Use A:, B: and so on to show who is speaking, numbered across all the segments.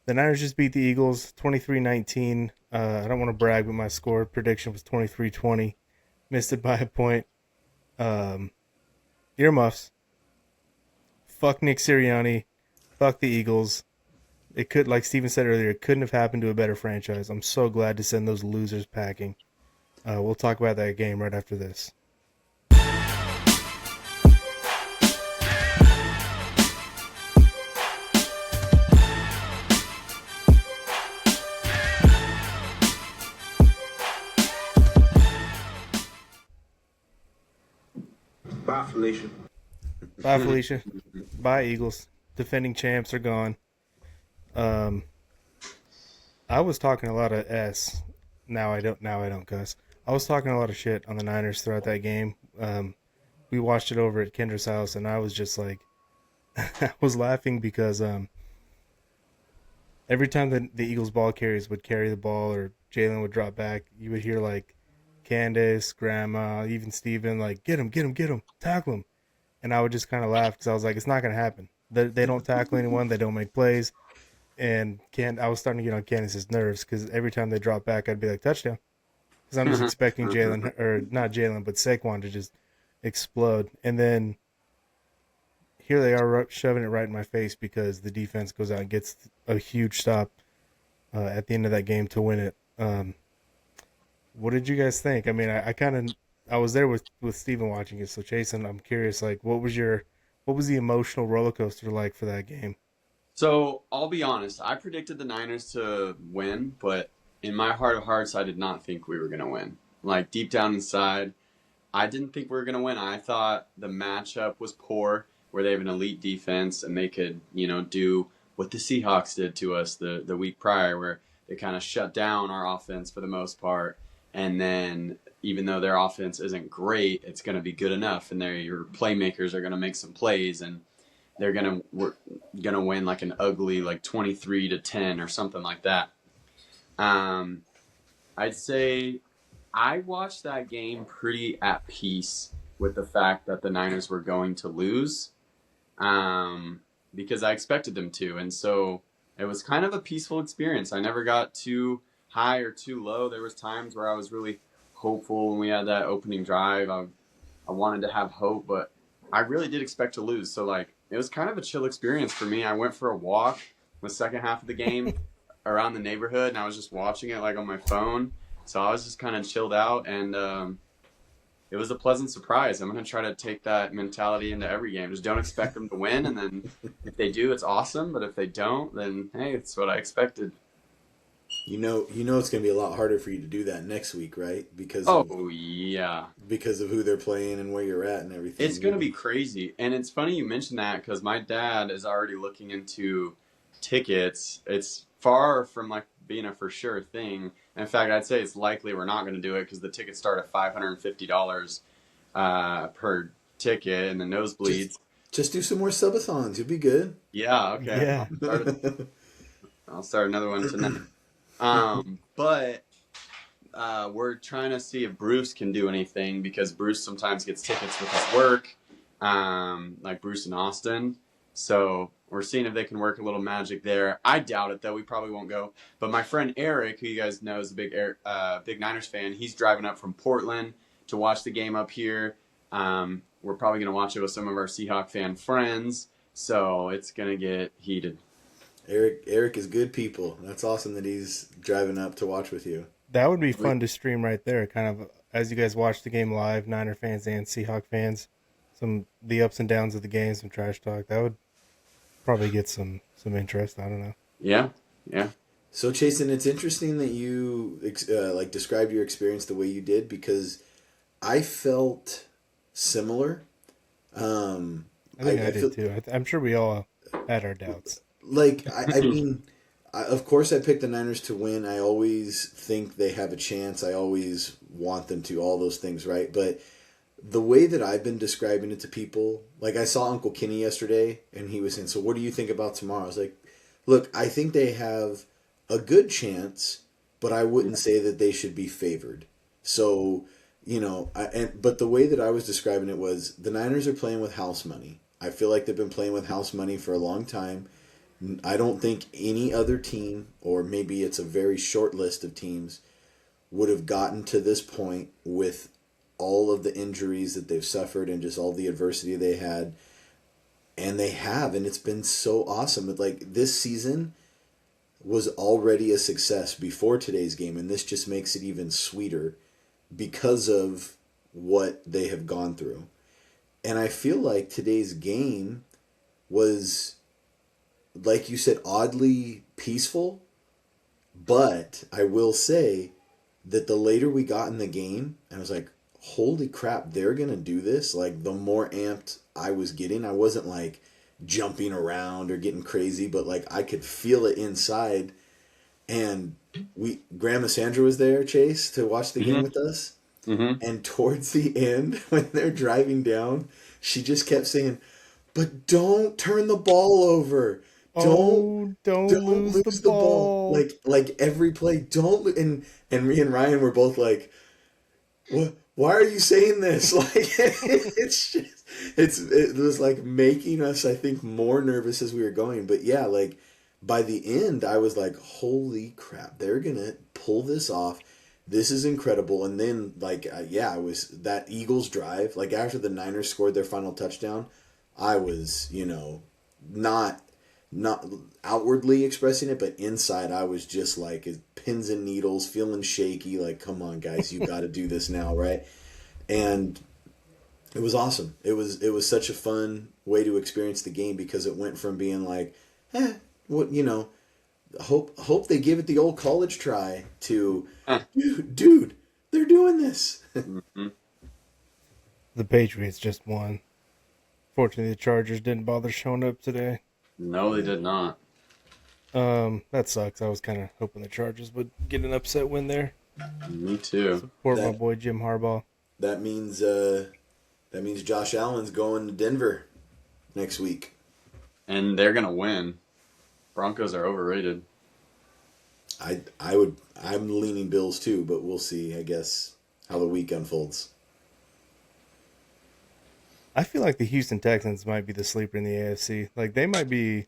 A: The Niners just beat the Eagles 23-19. I don't want to brag, but my score prediction was 23-20. Missed it by a point. Um, Earmuffs. Fuck Nick Sirianni. Fuck the Eagles. It could, like Steven said earlier, it couldn't have happened to a better franchise. I'm so glad to send those losers packing. We'll talk about that game right after this.
B: Bye, Felicia.
A: Bye, Felicia. Bye, Eagles. Defending champs are gone. Um, I was talking a lot of s. Now I don't. Now I don't cuss. I was talking a lot of shit on the Niners throughout that game. We watched it over at Kendra's house, and I was just like, I was laughing because every time the Eagles ball carriers would carry the ball or Jalen would drop back, you would hear like Candace, Grandma, even Steven, like, get him, tackle him. And I would just kind of laugh because I was like, it's not going to happen. They don't tackle anyone, they don't make plays. And I was starting to get on Candace's nerves because every time they drop back, I'd be like, touchdown. Because I'm just expecting Jalen, or not Jalen, but Saquon to just explode. And then here they are shoving it right in my face because the defense goes out and gets a huge stop at the end of that game to win it. What did you guys think? I mean, I kind of I was there with Steven watching it. So Jason, I'm curious, like, what was the emotional roller coaster like for that game?
C: So I'll be honest. I predicted the Niners to win, but in my heart of hearts, I did not think we were going to win. Like deep down inside, I didn't think we were going to win. I thought the matchup was poor, where they have an elite defense and they could, do what the Seahawks did to us the week prior, where they kind of shut down our offense for the most part. And then, even though their offense isn't great, it's going to be good enough, and your playmakers are going to make some plays, and we're gonna win like an ugly like 23-10 or something like that. Um, I'd say I watched that game pretty at peace with the fact that the Niners were going to lose, um, because I expected them to. And so it was kind of a peaceful experience. I never got too high or too low. There was times where I was really hopeful when we had that opening drive. I wanted to have hope, but I really did expect to lose. So like it was kind of a chill experience for me. I went for a walk the second half of the game around the neighborhood, and I was just watching it like on my phone. So I was just kind of chilled out, and it was a pleasant surprise. I'm going to try to take that mentality into every game. Just don't expect them to win, and then if they do, it's awesome. But if they don't, then hey, it's what I expected.
D: It's going to be a lot harder for you to do that next week, right?
C: Oh yeah,
D: Because of who they're playing and where you're at and
C: it's
D: everything.
C: going to be crazy. And it's funny you mentioned that because my dad is already looking into tickets. It's far from like being a for sure thing. In fact, I'd say it's likely we're not going to do it because the tickets start at $550 per ticket and the nosebleeds.
D: Just do some more subathons. You'll be good.
C: Yeah, okay.
A: Yeah,
C: I'll start another one tonight. But we're trying to see if Bruce can do anything because Bruce sometimes gets tickets with his work, like Bruce in Austin. So we're seeing if they can work a little magic there. I doubt it though. We probably won't go. But my friend Eric, who you guys know is a big Niners fan, he's driving up from Portland to watch the game up here. We're probably gonna watch it with some of our Seahawk fan friends. So it's gonna get heated.
D: Eric is good people. That's awesome that he's driving up to watch with you.
A: that would be fun to stream right there. Kind of as you guys watch the game live, Niner fans and Seahawk fans, some the ups and downs of the game, some trash talk. That would probably get some interest. I don't know.
C: Yeah, yeah.
D: So, Chasen, it's interesting that you described your experience the way you did because I felt similar.
A: I think I
D: feel
A: did too. I'm sure we all had our doubts.
D: like I mean, of course, I picked the Niners to win. I always think they have a chance. I always want them to. All those things, right? But the way that I've been describing it to people, like I saw Uncle Kenny yesterday, and he was saying, "So, what do you think about tomorrow?" I was like, "Look, I think they have a good chance, but I wouldn't say that they should be favored." So, but the way that I was describing it was the Niners are playing with house money. I feel like they've been playing with house money for a long time, I don't think any other team, or maybe it's a very short list of teams, would have gotten to this point with all of the injuries that they've suffered and just all the adversity they had. And they have, and it's been so awesome. Like, this season was already a success before today's game, and this just makes it even sweeter because of what they have gone through. And I feel like today's game was, like you said, oddly peaceful, but I will say that the later we got in the game, I was like, holy crap, they're going to do this. Like, the more amped I was getting, I wasn't like jumping around or getting crazy, but like I could feel it inside. And Grandma Sandra was there, Chase, to watch the game
C: Mm-hmm.
D: with us.
C: Mm-hmm.
D: And towards the end, when they're driving down, she just kept saying, but don't turn the ball over.
A: Don't
D: Don't
A: lose the
D: lose the ball.
A: ball.
D: Like every play, and me and Ryan were both like, what? Why are you saying this? Like, it's just, it was like making us, I think, more nervous as we were going. But yeah, like by the end, I was like, holy crap, they're gonna pull this off. This is incredible. And then, like, yeah, I was that Eagles drive. Like, after the Niners scored their final touchdown, I was, not not outwardly expressing it, but inside I was just like pins and needles, feeling shaky. Like, come on, guys, you got to do this now, right? And it was awesome. It was such a fun way to experience the game because it went from being like, what hope they give it the old college try to,
C: Huh.
D: dude, they're doing this.
C: Mm-hmm.
A: The Patriots just won. Fortunately, the Chargers didn't bother showing up today.
C: No, they did not.
A: That sucks. I was kind of hoping the Chargers would get an upset win there.
C: Me too.
A: Support my
D: That
A: boy Jim Harbaugh.
D: that means Josh Allen's going to Denver next week.
C: And they're gonna win. Broncos are overrated.
D: I'm leaning Bills too, but we'll see, I guess, how the week unfolds.
A: I feel like the Houston Texans might be the sleeper in the AFC. Like, they might be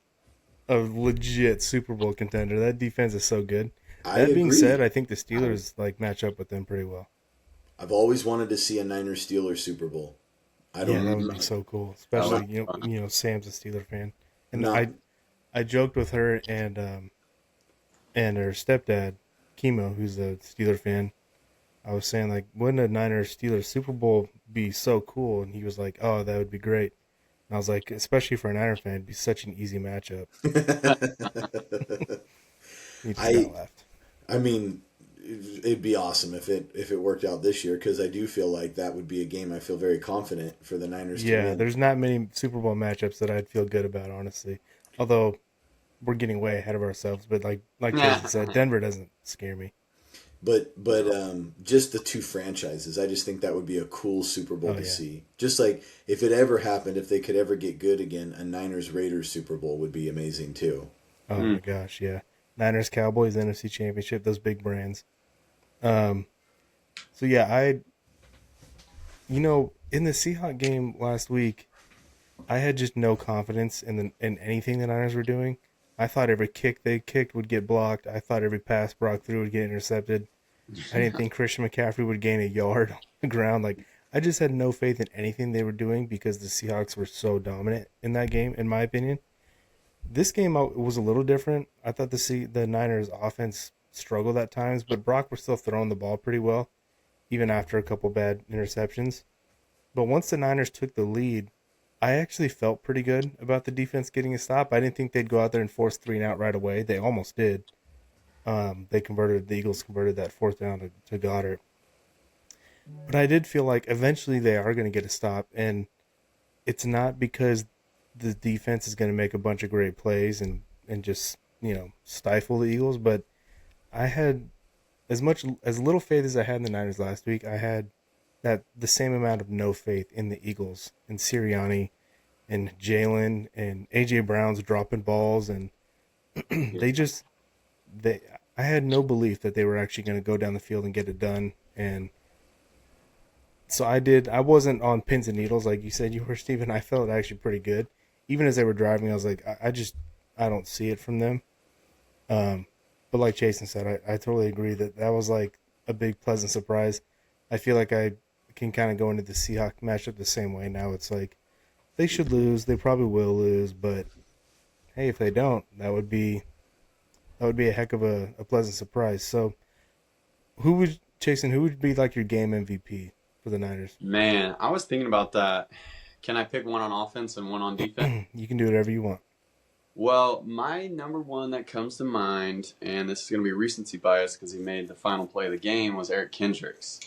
A: a legit Super Bowl contender. That defense is so good.
D: I
A: That being said,
D: agree.
A: I think the Steelers like match up with them pretty well.
D: I've always wanted to see a Niners Steelers Super Bowl. I
A: Yeah,
D: don't
A: that
C: Mm,
A: would be so cool.
C: that
A: Especially
C: would be fun.
A: Sam's a Steeler fan, and
D: not
A: I joked with her and her stepdad, Chemo, who's a Steeler fan. I was saying, like, wouldn't a Niners Steelers Super Bowl be so cool? And he was like, oh, that would be great. And I was like, especially for a Niner fan, it'd be such an easy matchup. He just kind
D: I
A: of laughed.
D: I mean, it'd be awesome if it worked out this year because I do feel like that would be a game I feel very confident for the Niners to
A: Yeah,
D: win.
A: there's not many Super Bowl matchups that I'd feel good about, honestly. Although we're getting way ahead of ourselves, but like Jason said, Denver doesn't scare me.
D: But just the two franchises, I just think that would be a cool Super Bowl
A: Oh
D: to
A: yeah.
D: see. Just like if it ever happened, if they could ever get good again, a Niners Raiders Super Bowl would be amazing too.
A: Oh
C: Mm.
A: my gosh, yeah. Niners, Cowboys, NFC Championship, those big brands. Um, so yeah, in the Seahawks game last week, I had just no confidence in anything the Niners were doing. I thought every kick they kicked would get blocked. I thought every pass Brock threw would get intercepted. I didn't think Christian McCaffrey would gain a yard on the ground. Like, I just had no faith in anything they were doing because the Seahawks were so dominant in that game, in my opinion. This game was a little different. I thought the Niners offense struggled at times, but Brock was still throwing the ball pretty well, even after a couple bad interceptions. But once the Niners took the lead, I actually felt pretty good about the defense getting a stop. I didn't think they'd go out there and force 3-and-out right away. They almost did. The Eagles converted that fourth down to Goddard. But I did feel like eventually they are going to get a stop, and it's not because the defense is going to make a bunch of great plays and just, stifle the Eagles, but I had as little faith as I had in the Niners last week. I had that the same amount of no faith in the Eagles and Sirianni and Jalen and AJ Brown's dropping balls, and they just they I had no belief that they were actually going to go down the field and get it done. And so I wasn't on pins and needles like you said you were, Steven. I felt actually pretty good. Even as they were driving, I was like, I don't see it from them. Um, but like Jason said, I totally agree that that was like a big pleasant surprise. I feel like I can kind of go into the Seahawks matchup the same way now. It's like they should lose, they probably will lose, but hey, if they don't, that would be a heck of a pleasant surprise. So, who would be like your game MVP for the Niners?
C: Man, I was thinking about that. Can I pick one on offense and one on defense?
A: You can do whatever you want.
C: Well, my number one that comes to mind, and this is going to be recency bias because he made the final play of the game, was Eric Kendricks.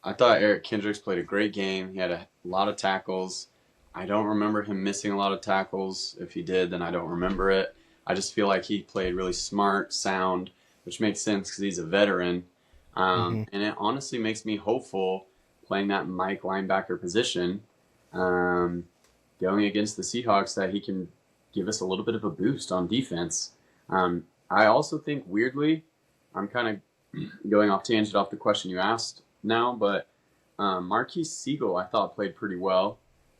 C: I thought Eric Kendricks played a great game. He had a lot of tackles. I don't remember him missing a lot of tackles. If he did, then I don't remember it. I just feel like he played really smart, sound, which makes sense because he's a veteran.
A: Hmm.
C: And it honestly makes me hopeful playing that Mike linebacker position, um, going against the Seahawks, that he can give us a little bit of a boost on defense. I also think, weirdly, I'm kind of going off tangent off the question you asked now, but Marquise Siegel I thought played pretty well.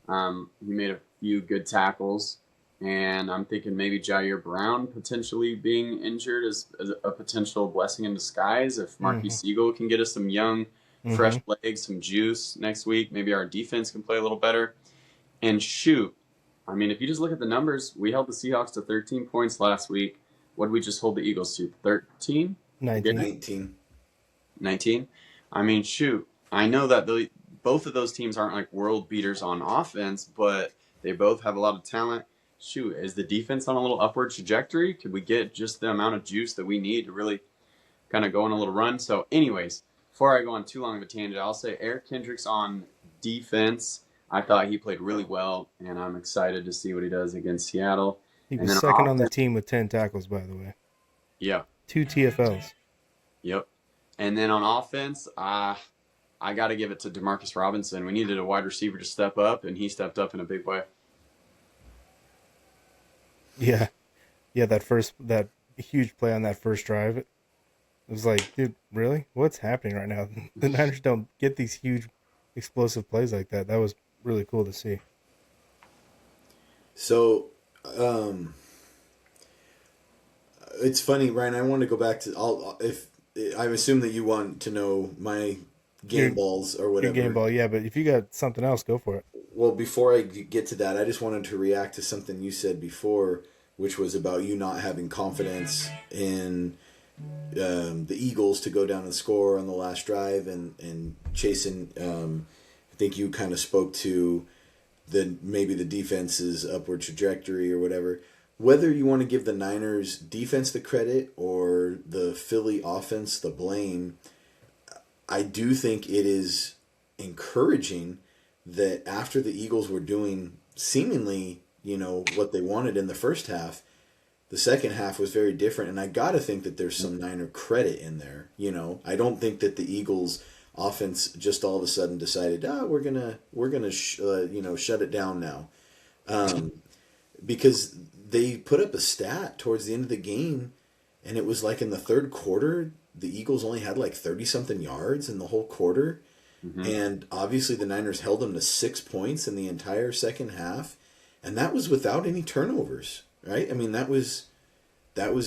C: He made a few good tackles, and I'm thinking maybe Jair Brown potentially being injured is a potential blessing in disguise. If
A: Hmm.
C: Marquise Siegel can get us some young, fresh
A: Hmm.
C: legs, some juice next week, maybe our defense can play a little better. And shoot, I mean, if you just look at the numbers, we held the Seahawks to 13 points last week. What did we just hold the Eagles to? 13?
A: 19.
D: 19.
C: 19? I mean, shoot. I know that both of those teams aren't like world beaters on offense, but they both have a lot of talent. Shoot, is the defense on a little upward trajectory? Could we get just the amount of juice that we need to really kind of go on a little run? So, anyways, before I go on too long of a tangent, I'll say Eric Kendricks on defense. I thought he played really well, and I'm excited to see what he does against Seattle.
A: He
C: And
A: was
C: then
A: second
C: on
A: on the
C: offense,
A: team with 10 tackles, by the way.
C: yeah,
A: 2 TFLs.
C: yep. And then on offense, I got to give it to Demarcus Robinson. We needed a wide receiver to step up, and he stepped up in a big way.
A: Yeah. Yeah, that huge play on that first drive. It was like, dude, really? What's happening right now? The Niners don't get these huge explosive plays like that. That was really cool to see.
D: So, it's funny, Ryan. I want to go back to. If I assume that you want to know my
A: Your
D: game balls or
A: your game
D: whatever.
A: ball, yeah, but if you got something else, go for it.
D: Well, before I get to that, I just wanted to react to something you said before, which was about you not having confidence in the Eagles to go down and score on the last drive, and Chasen, I think you kind of spoke to maybe the defense's upward trajectory or whatever. Whether you want to give the Niners defense the credit or the Philly offense the blame, I do think it is encouraging that after the Eagles were doing seemingly, what they wanted in the first half, the second half was very different. And I got to think that there's some Niner credit in there. I don't think that the Eagles offense just all of a sudden decided, we're gonna shut it down now, because they put up a stat towards the end of the game, and it was like in the third quarter, the Eagles only had like 30 something yards in the whole quarter.
C: Mm-hmm.
D: And obviously the Niners held them to 6 points in the entire second half. And that was without any turnovers, right? I mean, that was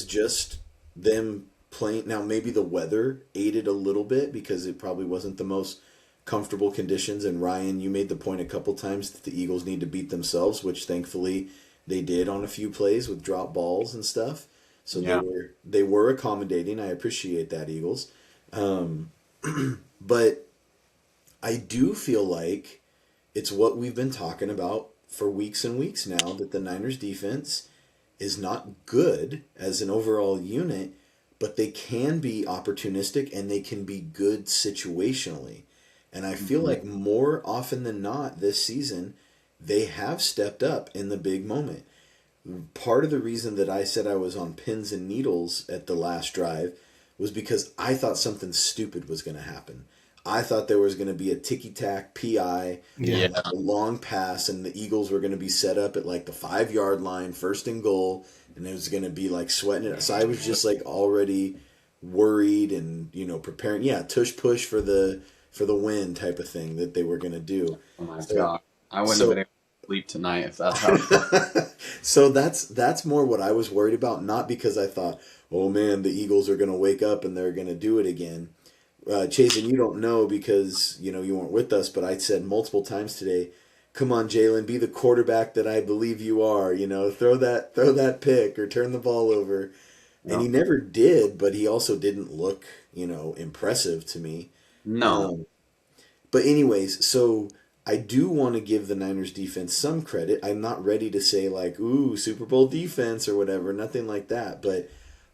D: just them playing. Now, maybe the weather aided a little bit because it probably wasn't the most comfortable conditions. And Ryan, you made the point a couple times that the Eagles need to beat themselves, which thankfully they did on a few plays with drop balls and stuff. So
C: Yeah.
D: they were accommodating. I appreciate that, Eagles. But I do feel like it's what we've been talking about for weeks and weeks now, that the Niners defense is not good as an overall unit, but they can be opportunistic and they can be good situationally. And I feel like more often than not this season, they have stepped up in the big moment. Part of the reason that I said I was on pins and needles at the last drive was because I thought something stupid was going to happen. I thought there was going to be a ticky-tack PI,
A: Yeah.
C: Yeah.
D: a long pass, and the Eagles were going to be set up at like the 5-yard line, first and goal, and it was going to be like sweating it. So I was just like already worried and preparing. Yeah, tush push for the win type of thing that they were going to do.
C: Oh my
D: So
C: God. I wouldn't
D: so
C: have been able sleep tonight if that's how it goes.
D: So that's more what I was worried about, not because I thought, oh man, the Eagles are going to wake up and they're going to do it again. Chase, and you don't know because you weren't with us, but I said multiple times today, "Come on, Jalen, be the quarterback that I believe you are. Throw that pick or turn the ball over." And
C: Yeah.
D: he never did, but he also didn't look impressive to me.
C: No.
D: Um, but anyways, so I do want to give the Niners defense some credit. I'm not ready to say like, "Ooh, Super Bowl defense" or whatever, nothing like that. But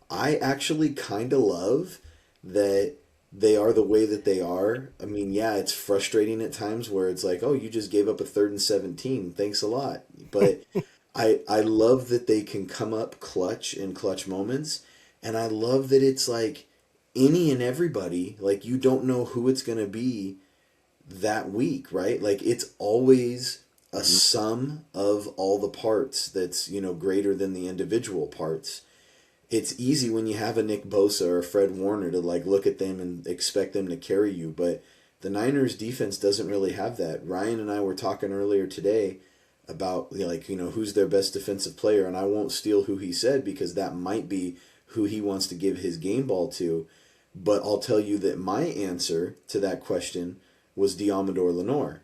D: I actually kind of love that they are the way that they are. I mean, yeah, it's frustrating at times where it's like, "Oh, you just gave up a 3rd and 17. Thanks a lot." But I love that they can come up clutch in clutch moments, and I love that it's like any and everybody, like you don't know who it's going to be that week, right? Like it's always a
C: Mhm.
D: sum of all the parts that's, greater than the individual parts. It's easy when you have a Nick Bosa or a Fred Warner to like look at them and expect them to carry you, but the Niners defense doesn't really have that. Ryan and I were talking earlier today about who's their best defensive player, and I won't steal who he said because that might be who he wants to give his game ball to, but I'll tell you that my answer to that question was Diamador Lenore.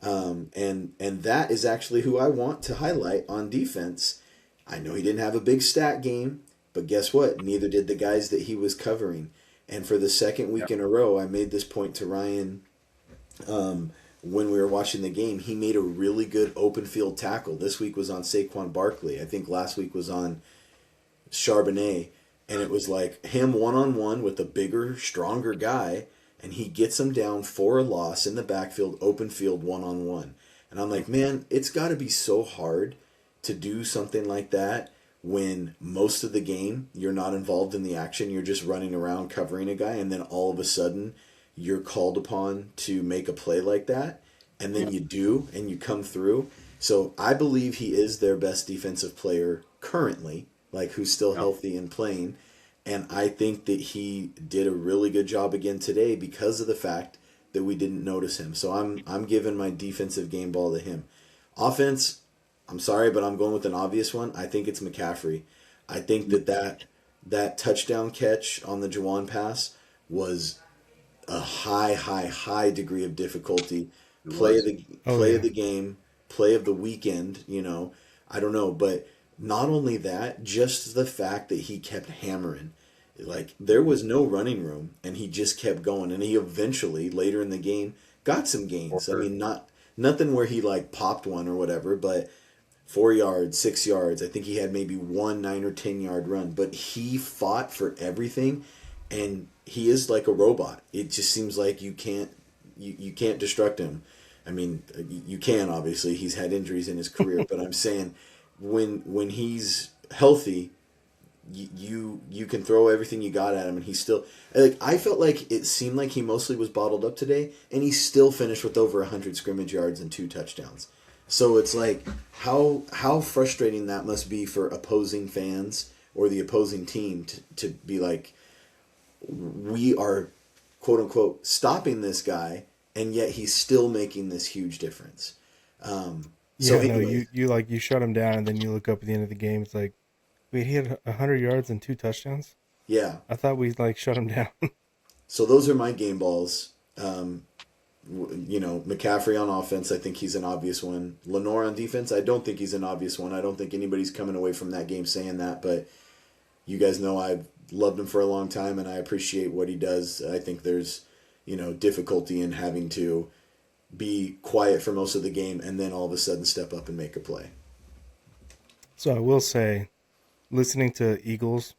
D: And that is actually who I want to highlight on defense. I know he didn't have a big stat game, but guess what? Neither did the guys that he was covering. And for the second
C: Yeah.
D: week in a row, I made this point to Ryan when we were watching the game. He made a really good open field tackle. This week was on Saquon Barkley. I think last week was on Charbonnet, and it was like him one on one with a bigger, stronger guy, and he gets him down for a loss in the backfield, open field, one on one. And I'm like, man, it's got to be so hard to do something like that when most of the game you're not involved in the action, you're just running around covering a guy, and then all of a sudden you're called upon to make a play like that, and then you do, and you come through. So I believe he is their best defensive player currently, like who's still
C: Yeah.
D: healthy and playing. And I think that he did a really good job again today because of the fact that we didn't notice him. So I'm giving my defensive game ball to him. Offense, I'm sorry, but I'm going with an obvious one. I think it's McCaffrey. I think that touchdown catch on the Jawan pass was a high, high, high degree of difficulty.
C: It
D: Play of
C: was.
D: the
A: Oh
D: play of
A: yeah.
D: the game, play of the weekend. I don't know, but not only that, just the fact that he kept hammering. Like there was no running room, and he just kept going, and he eventually later in the game got some gains. I
C: Or
D: mean, not nothing where he like popped one or whatever, but 4 yards, 6 yards. I think he had maybe one 9 or 10 yard run, but he fought for everything, and he is like a robot. It just seems like you can't destruct him. I mean, you can obviously. He's had injuries in his career, but I'm saying when he's healthy, you can throw everything you got at him, and he's still like I felt like it seemed like he mostly was bottled up today, and he still finished with over 100 scrimmage yards and 2 touchdowns. So it's like how frustrating that must be for opposing fans or the opposing team to be like, we are quote unquote stopping this guy, and yet he's still making this huge difference. So
A: Yeah, no,
D: anyways,
A: you shut him down, and then you look up at the end of the game. It's like, wait, he had 100 yards and 2 touchdowns.
D: yeah.
A: I thought we like shut him down.
D: So those are my game balls. McCaffrey on offense, I think he's an obvious one. Lenore on defense, I don't think he's an obvious one. I don't think anybody's coming away from that game saying that, but you guys know I've loved him for a long time, and I appreciate what he does. I think there's, difficulty in having to be quiet for most of the game and then all of a sudden step up and make a play.
A: So I will say, listening to Eagles,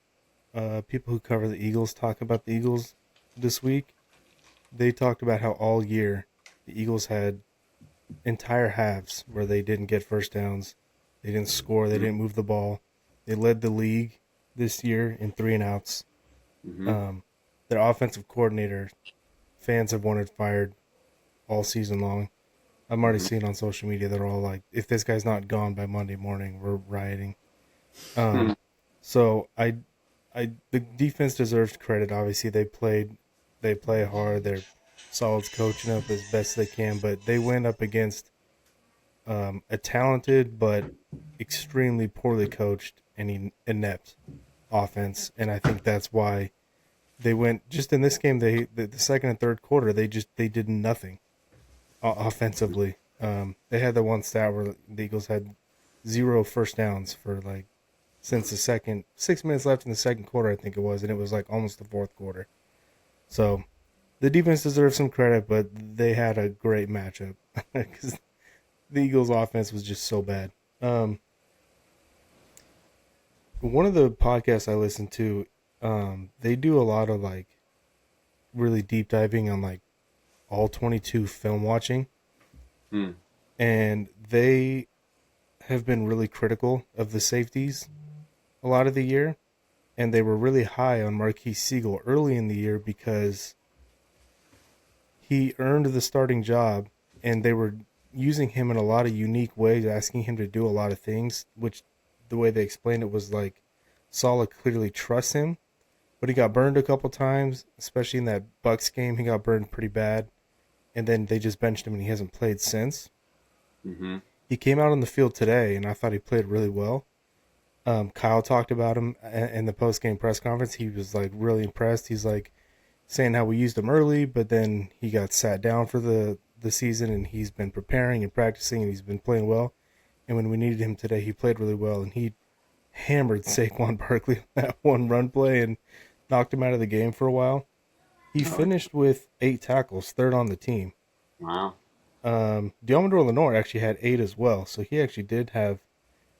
A: people who cover the Eagles talk about the Eagles this week, they talked about how all year the Eagles had entire halves where they didn't get first downs, they didn't score, they didn't move the ball. They led the league this year in 3-and-outs.
C: hmm
A: Their offensive coordinator, fans have wanted fired all season long. I'm already
C: hmm
A: seeing on social media they're all like, if this guy's not gone by Monday morning, we're rioting. Um, so the defense deserves credit. Obviously, they play hard. They're Solid's coaching up as best they can, but they went up against a talented but extremely poorly coached and inept offense, and I think that's why they went just in this game. The second and third quarter they did nothing offensively. They had the one stat where the Eagles had 0 first downs for like since the second 6 minutes left in the second quarter, I think it was, and it was like almost the fourth quarter. So the defense deserves some credit, but they had a great matchup because the Eagles' offense was just so bad. One of the podcasts I listen to, they do a lot of like really deep diving on like all 22 film watching, and they have been really critical of the safeties a lot of the year, and they were really high on Marquise Siegel early in the year because he earned the starting job, and they were using him in a lot of unique ways, asking him to do a lot of things, which the way they explained it was like Saleh clearly trusts him, but he got burned a couple times, especially in that Bucks game. He got burned pretty bad, and then they just benched him, and he hasn't played since.
C: Mm-hmm.
A: He came out on the field today, and I thought he played really well. Kyle talked about him in the post-game press conference. He was like really impressed. He's like saying how we used him early, but then he got sat down for the season, and he's been preparing and practicing, and he's been playing well. And when we needed him today, he played really well, and he hammered Saquon Barkley on that one run play and knocked him out of the game for a while. He finished with 8 tackles, third on the team.
C: Wow.
A: Diamador Lenore actually had 8 as well, so he actually did have.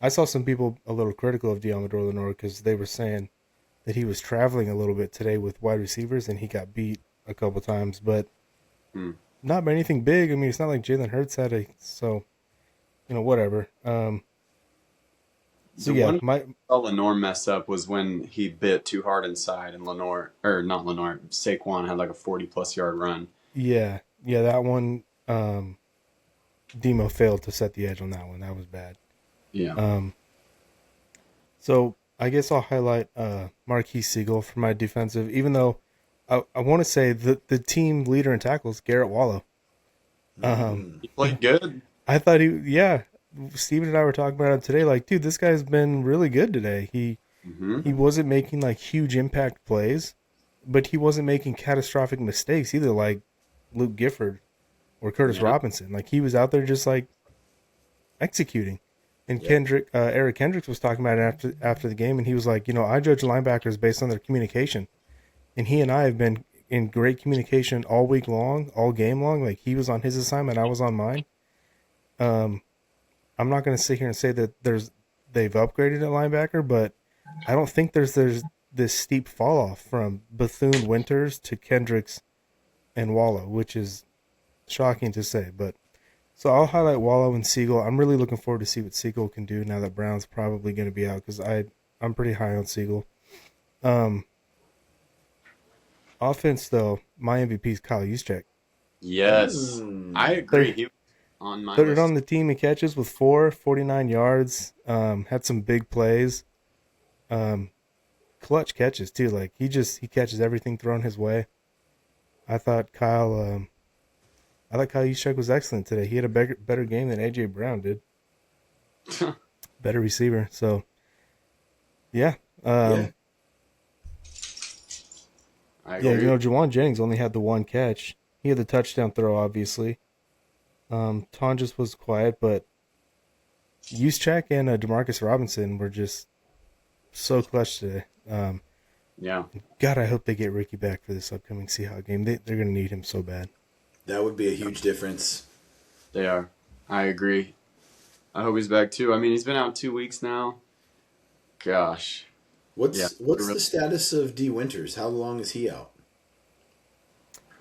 A: I saw some people a little critical of Diamador Lenore because they were saying that he was traveling a little bit today with wide receivers and he got beat a couple times, but not by anything big. I mean, it's not like Jalen Hurts had so whatever. So yeah,
C: Lenore messed up was when he bit too hard inside, and Saquon had like a 40+ yard run.
A: Yeah, that one. Demo failed to set the edge on that one. That was bad.
C: Yeah.
A: So I guess I'll highlight Marquise Siegel for my defensive, even though I want to say the team leader in tackles, Garrett Wallow.
C: He played good.
A: I thought Steven and I were talking about him today, like, dude, this guy's been really good today. He wasn't making like huge impact plays, but he wasn't making catastrophic mistakes either, like Luke Gifford or Curtis Robinson. Like, he was out there just like executing. And Eric Kendricks was talking about it after the game, and he was like, I judge linebackers based on their communication. And he and I have been in great communication all week long, all game long. Like, he was on his assignment, I was on mine. I'm not going to sit here and say that they've upgraded at linebacker, but I don't think there's this steep fall off from Bethune Winters to Kendricks and Wallow, which is shocking to say, but so I'll highlight Wallow and Siegel. I'm really looking forward to see what Siegel can do now that Brown's probably going to be out, because I'm pretty high on Siegel. Offense, though, my MVP is Kyle Juszczyk.
C: Yes, I agree. He was on my
A: third
C: list.
A: on the team in catches with 49 yards. Had some big plays. Clutch catches too. Like, he catches everything thrown his way. I thought Kyle Juszczyk was excellent today. He had a better game than A.J. Brown did. Better receiver. So, yeah.
C: I agree.
A: Juwan Jennings only had the one catch. He had the touchdown throw, obviously. Tonjes was quiet, but Juszczyk and Demarcus Robinson were just so clutch today.
C: Yeah.
A: God, I hope they get Ricky back for this upcoming Seahawks game. They're going to need him so bad.
D: That would be a huge difference.
C: They are. I agree. I hope he's back too. I mean, he's been out 2 weeks now. Gosh.
D: What's the status of D. Winters? How long is he out?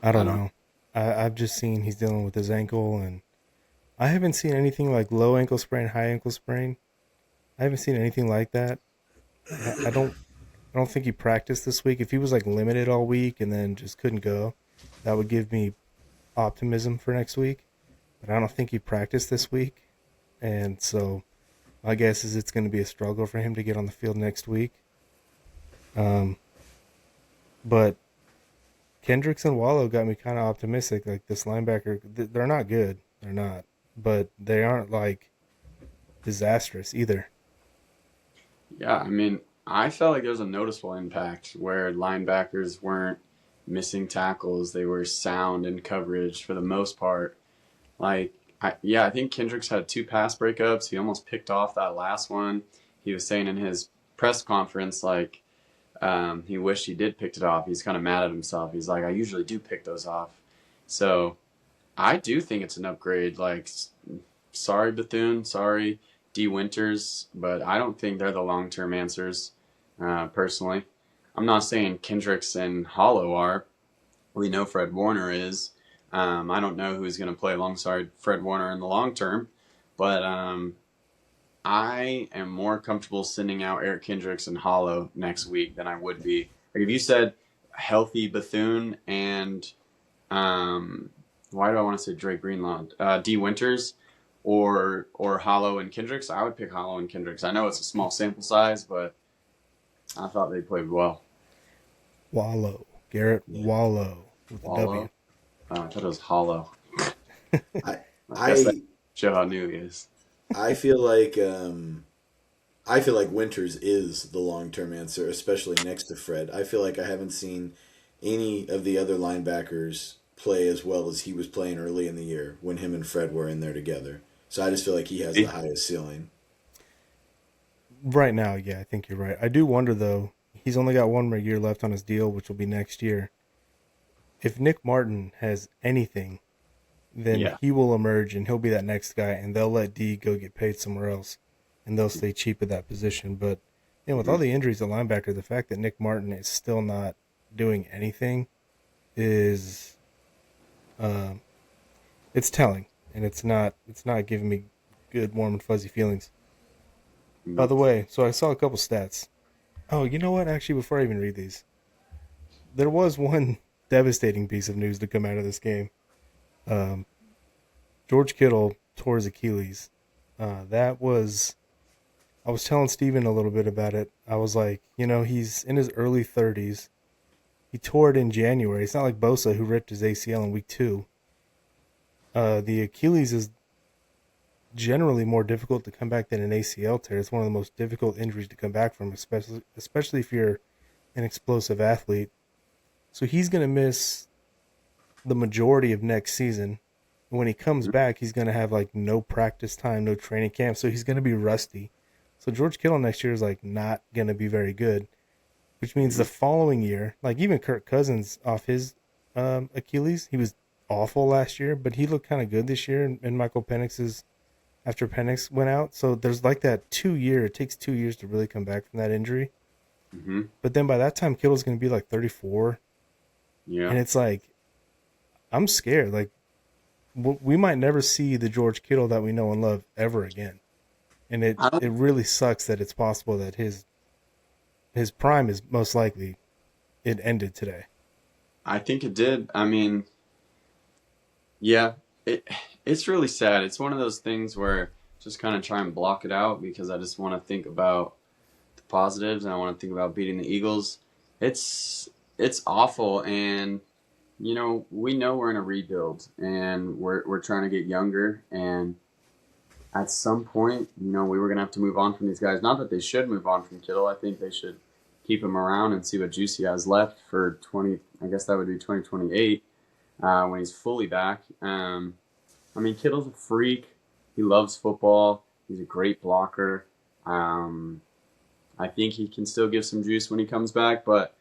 A: I don't know. I've just seen he's dealing with his ankle, and I haven't seen anything like low ankle sprain, high ankle sprain. I haven't seen anything like that. I don't think he practiced this week. If he was like limited all week and then just couldn't go, that would give me optimism for next week. But I don't think he practiced this week, and so my guess is it's going to be a struggle for him to get on the field next week. But Kendricks and Wallow got me kind of optimistic. Like, this linebacker, they're not good. They're not. but they aren't like disastrous either.
C: Yeah, I mean, I felt like there was a noticeable impact where linebackers weren't missing tackles. They were sound in coverage for the most part. Like, I think Kendricks had two pass breakups. He almost picked off that last one. He was saying in his press conference, like, he wished he did picked it off. He's kind of mad at himself. He's like, I usually do pick those off. So I do think it's an upgrade. Like, sorry Bethune, sorry D Winters, but I don't think they're the long term answers. Personally, I'm not saying Kendricks and Hollow are. We know Fred Warner is. I don't know who's going to play alongside Fred Warner in the long term, but I am more comfortable sending out Eric Kendricks and Hollow next week than I would be. Like if you said healthy Bethune and why do I want to say Drake Greenlaw, D Winters, or Hollow and Kendricks, I would pick Hollow and Kendricks. I know it's a small sample size, but I thought they played well.
A: Wallow, Garrett Wallow with the W.
C: Wallow. I thought it was Hollow.
D: I
C: I guess that
D: I
C: show how new he is.
D: I feel like Winters is the long term answer, especially next to Fred. I feel like I haven't seen any of the other linebackers play as well as he was playing early in the year when him and Fred were in there together. So I just feel like he has the highest ceiling.
A: Right now, yeah, I think you're right. I do wonder though. He's only got one more year left on his deal, which will be next year. If Nick Martin has anything, then
C: Yeah.
A: he will emerge and he'll be that next guy, and they'll let D go get paid somewhere else, and they'll stay cheap at that position. But with all the injuries at linebacker, the fact that Nick Martin is still not doing anything is, it's telling, and it's not giving me good, warm and fuzzy feelings. By the way, so I saw a couple stats. Oh, you know what? Actually, before I even read these, there was one devastating piece of news to come out of this game. George Kittle tore his Achilles. I was telling Steven a little bit about it. I was like, he's in his early 30s. He tore it in January. It's not like Bosa, who ripped his ACL in week 2. The Achilles is generally more difficult to come back than an ACL tear. It's one of the most difficult injuries to come back from, especially if you're an explosive athlete. So he's going to miss the majority of next season. When he comes back, he's going to have like no practice time, no training camp. So he's going to be rusty. So George Kittle next year is like not going to be very good, which means the following year, like even Kirk Cousins off his Achilles, he was awful last year, but he looked kind of good this year. And Michael Penix's, after Penix went out. So there's like that it takes 2 years to really come back from that injury.
C: Mm-hmm.
A: But then by that time, Kittle's going to be like 34.
C: Yeah.
A: And it's like, I'm scared. Like, we might never see the George Kittle that we know and love ever again. And it really sucks that it's possible that his prime is most likely it ended today.
C: I think it did. I mean, yeah, it's really sad. It's one of those things where just kind of try and block it out because I just want to think about the positives and I want to think about beating the Eagles. It's awful, and we know we're in a rebuild and we're trying to get younger, and at some point, we were going to have to move on from these guys. Not that they should move on from Kittle. I think they should keep him around and see what juice he has left for 2028 when he's fully back. Kittle's a freak. He loves football. He's a great blocker. I think he can still give some juice when he comes back, but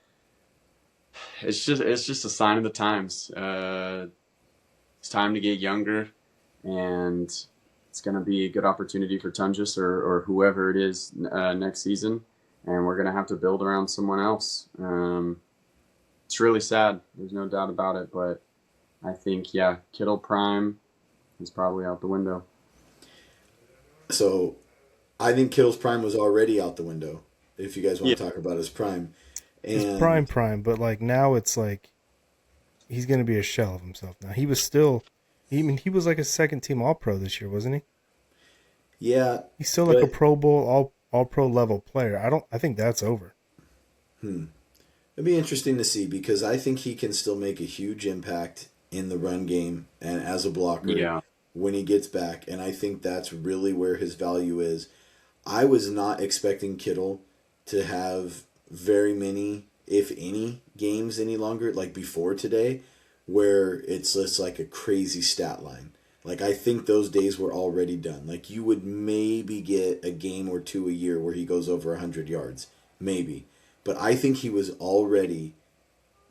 C: it's just a sign of the times. It's time to get younger, and it's going to be a good opportunity for Tungus or whoever it is next season, and we're going to have to build around someone else. It's really sad. There's no doubt about it, but I think, Kittle prime is probably out the window.
D: So I think Kittle's prime was already out the window, if you guys want to talk about his prime. And
A: His prime, but like now it's like he's going to be a shell of himself now. He was like a second team All-Pro this year, wasn't he?
D: Yeah.
A: He's still like a Pro Bowl, all pro level player. I think that's over.
D: It'd be interesting to see because I think he can still make a huge impact in the run game and as a blocker.
C: Yeah.
D: when he gets back, and I think that's really where his value is. I was not expecting Kittle to have very many, if any, games any longer, like before today, where it's just like a crazy stat line. Like, I think those days were already done. Like, you would maybe get a game or two a year where he goes over 100 yards. Maybe. But I think he was already,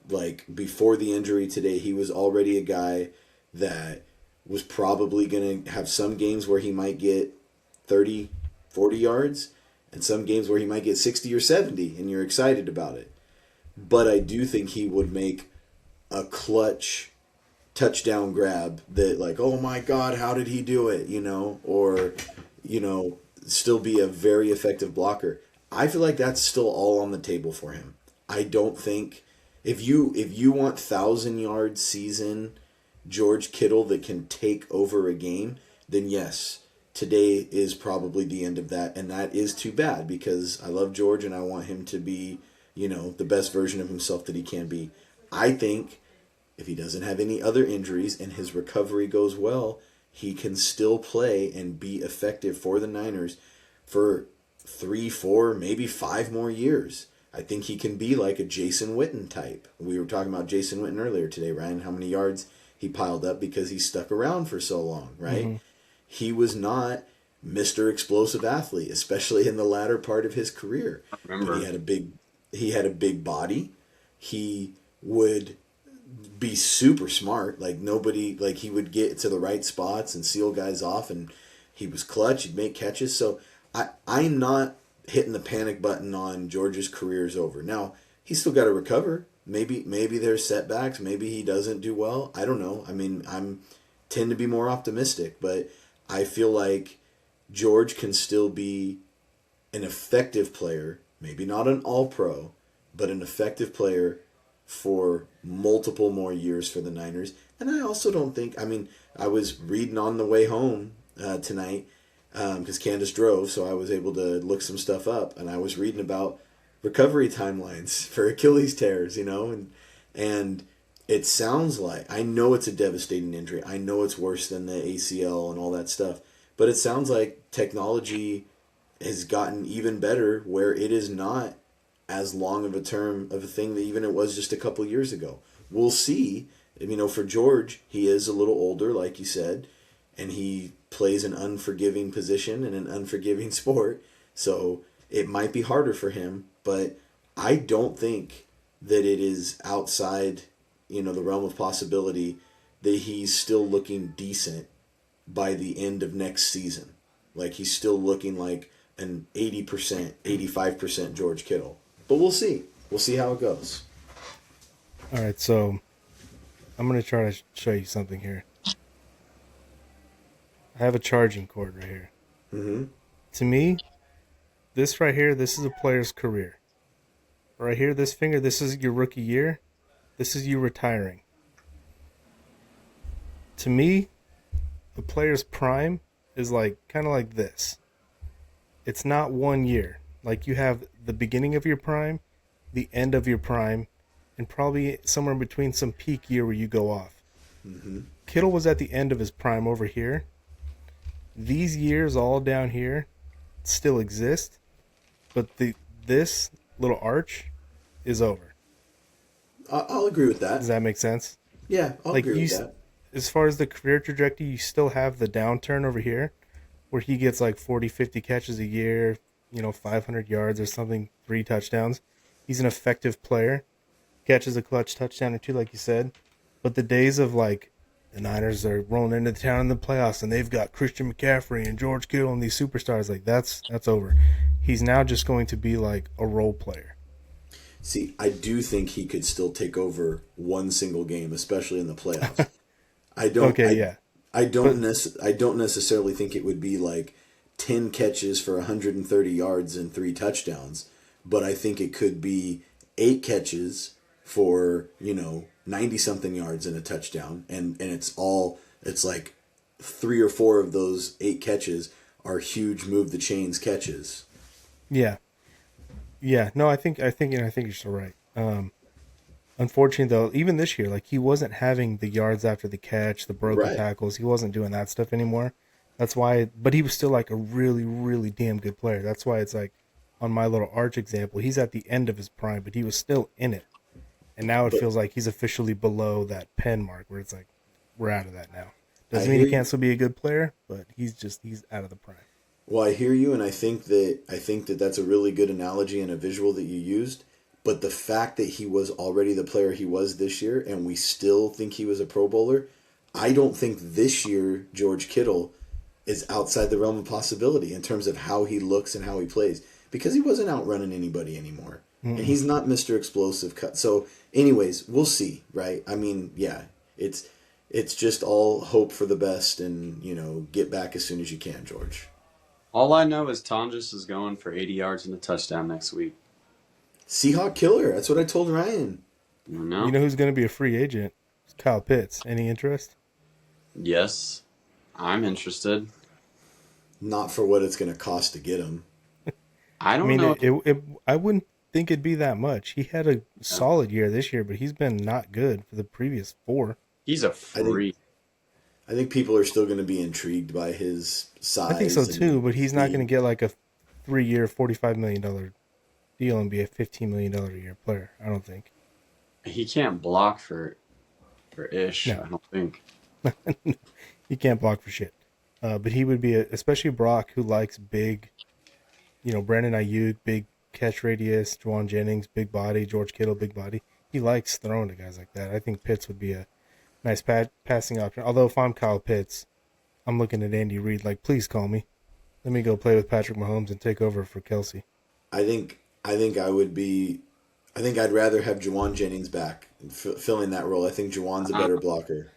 D: like, before the injury today, he was already a guy that was probably going to have some games where he might get 30, 40 yards, and some games where he might get 60 or 70, and you're excited about it. But I do think he would make a clutch touchdown grab that, like, oh my God, how did he do it? Or, still be a very effective blocker. I feel like that's still all on the table for him. I don't think if you want 1,000-yard season George Kittle that can take over a game, then yes, today is probably the end of that, and that is too bad because I love George and I want him to be, the best version of himself that he can be. I think if he doesn't have any other injuries and his recovery goes well, he can still play and be effective for the Niners for 3, 4, maybe 5 more years. I think he can be like a Jason Witten type. We were talking about Jason Witten earlier today, Ryan, how many yards he piled up because he stuck around for so long, right? Mm-hmm. He was not Mr. Explosive athlete, especially in the latter part of his career.
C: I remember.
D: But he had a big body. He would be super smart. Like he would get to the right spots and seal guys off, and he was clutch. He'd make catches. So I'm not hitting the panic button on George's career is over. Now, he's still got to recover. Maybe there's setbacks. Maybe he doesn't do well. I don't know. I mean, tend to be more optimistic, but I feel like George can still be an effective player, maybe not an all-pro, but an effective player for multiple more years for the Niners. And I also don't think, I was reading on the way home tonight because Candace drove, so I was able to look some stuff up, and I was reading about recovery timelines for Achilles tears, and it sounds like, I know it's a devastating injury. I know it's worse than the ACL and all that stuff, but it sounds like technology has gotten even better where it is not as long of a term of a thing that even it was just a couple years ago. We'll see. For George, he is a little older, like you said, and he plays an unforgiving position in an unforgiving sport, so it might be harder for him, but I don't think that it is outside, the realm of possibility that he's still looking decent by the end of next season. Like, he's still looking like an 80%, 85% George Kittle. But we'll see. We'll see how it goes.
A: All right, so I'm going to try to show you something here. I have a charging cord right here.
D: Mm-hmm.
A: To me, this right here, this is a player's career. Right here, this finger, this is your rookie year. This is you retiring. To me, a player's prime is kind of like this. It's not 1 year. Like, you have the beginning of your prime, the end of your prime, and probably somewhere in between some peak year where you go off.
D: Mm-hmm.
A: Kittle was at the end of his prime over here. These years all down here still exist, but this little arch is over.
D: I'll agree with that.
A: Does that make sense?
D: Yeah, I'll agree with that.
A: As far as the career trajectory, you still have the downturn over here where he gets 40, 50 catches a year, 500 yards or something, 3 touchdowns. He's an effective player. Catches a clutch touchdown or 2, like you said. But the days of the Niners are rolling into town in the playoffs and they've got Christian McCaffrey and George Kittle and these superstars, that's over. He's now just going to be a role player.
D: See, I do think he could still take over one single game, especially in the playoffs. I don't necessarily think it would be 10 catches for 130 yards and 3 touchdowns, but I think it could be 8 catches for 90-something yards and a touchdown, and it's 3 or 4 of those 8 catches are huge move the chains catches.
A: Yeah. No, I think you're so right. Unfortunately, though, even this year, like he wasn't having the yards after the catch, the broken
D: Right.
A: tackles. He wasn't doing that stuff anymore. That's why, but he was still like a really, really damn good player. That's why it's like on my little Arch example, he's at the end of his prime, but he was still in it. And now it
D: But
A: feels like he's officially below that pen mark where it's like, we're out of that now.
D: I
A: Doesn't mean he
D: hear
A: can't
D: you.
A: still be a good player, but he's out of the prime.
D: Well, I hear you, and I think that that's a really good analogy and a visual that you used. But the fact that he was already the player he was this year, and we still think he was a Pro Bowler, I don't think this year George Kittle is outside the realm of possibility in terms of how he looks and how he plays because he wasn't outrunning anybody anymore, and
A: Mm-mm.
D: he's not Mr. Explosive cut. So, anyways, we'll see, right? I mean, yeah, it's just all hope for the best, and get back as soon as you can, George.
C: All I know is Tonjes is going for 80 yards and a touchdown next week.
D: Seahawk killer. That's what I told Ryan.
C: You
A: You
C: know?
A: know who's going to be a free agent? Kyle Pitts. Any interest?
C: Yes, I'm interested.
D: Not for what it's going to cost to get him.
C: I
A: I
C: don't
A: mean,
C: know.
A: I wouldn't think it'd be that much. He had a solid year this year, but he's been not good for the previous four.
C: He's a
D: I think
C: freak.
D: I think people are still going to be intrigued by his
A: I think so
D: size
A: too,
D: and
A: but he's not going to
D: speed.
A: get like a 3-year, $45 million deal and be a $15 million a year player. I don't think.
C: He can't block for Ish,
A: No,
C: I don't think.
A: he can't block for shit. But he would be, especially Brock, who likes big. Brandon Ayuk, big catch radius. Juwan Jennings, big body. George Kittle, big body. He likes throwing to guys like that. I think Pitts would be a nice passing option. Although if I'm Kyle Pitts, I'm looking at Andy Reid like, please call me. Let me go play with Patrick Mahomes and take over for Kelsey.
D: I think I would be. I think I'd rather have Jawan Jennings back filling that role. I think Jawan's a
C: Uh,
D: better blocker.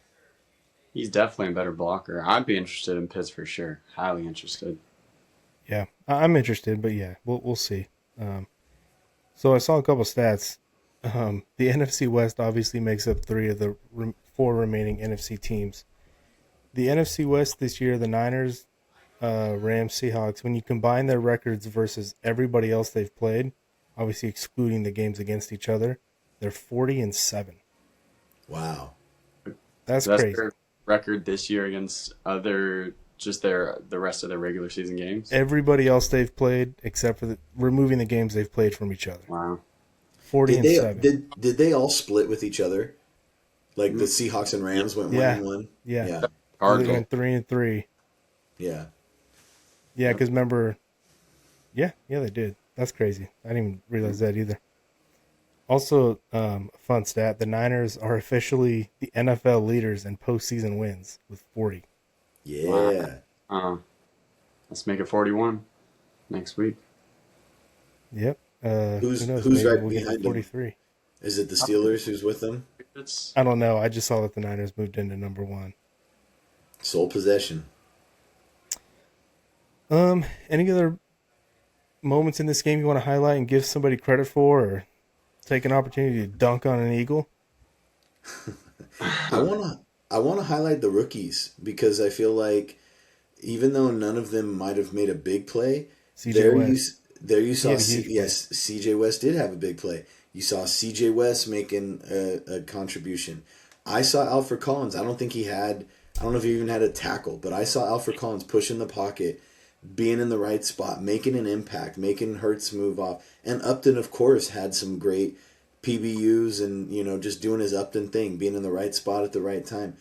C: he's definitely a better blocker. I'd be interested in Pitts for sure. Highly interested.
A: Yeah, I'm interested, but yeah, we'll see. Um, so I saw a couple stats. The NFC West obviously makes up three of the four remaining NFC teams. The NFC West this year, the Niners, Rams, Seahawks, when you combine their records versus everybody else they've played, obviously excluding the games against each other, they're 40-7.
D: Wow.
A: That's
C: So that's
A: crazy.
C: their record this year against other just the rest of their regular season games.
A: Everybody else they've played, except for removing the games they've played from each other,
C: Wow.
A: 40
D: Did
A: and
D: they
A: seven.
D: did they all split with each other? Like the
C: Mm,
D: Seahawks and
C: Yeah,
D: Rams went one
A: Yeah,
D: and one.
A: yeah.
D: Yeah,
A: They
C: Cardinals.
A: went 3-3.
D: yeah.
A: Yeah,
C: Yep.
A: because remember, yeah, they did. That's crazy. I didn't even realize that either. Also, a fun stat: the Niners are officially the NFL leaders in postseason wins with 40.
C: Wow.
D: Yeah.
C: Uh, let's make it 41 next week.
A: Yep. Who knows?
D: Who's
A: Maybe
D: right
A: we'll get to
D: behind them?
A: 43.
D: Is it the Steelers who's with them?
C: It's
A: I don't know. I just saw that the Niners moved into number one.
D: Sole possession.
A: Any other moments in this game you want to highlight and give somebody credit for, or take an opportunity to dunk on an Eagle?
D: I wanna I wanna highlight the rookies because I feel like even though none of them might have made a big play,
A: CJ
D: there you
A: West.
D: there you
A: He
D: saw
A: had a huge play.
D: yes, CJ West did have a big play. You saw CJ West making a contribution. I saw Alfred Collins. I don't know if he even had a tackle, but I saw Alfred Collins pushing the pocket, being in the right spot, making an impact, making Hurts move off. And Upton, of course, had some great PBUs and, just doing his Upton thing, being in the right spot at the right time.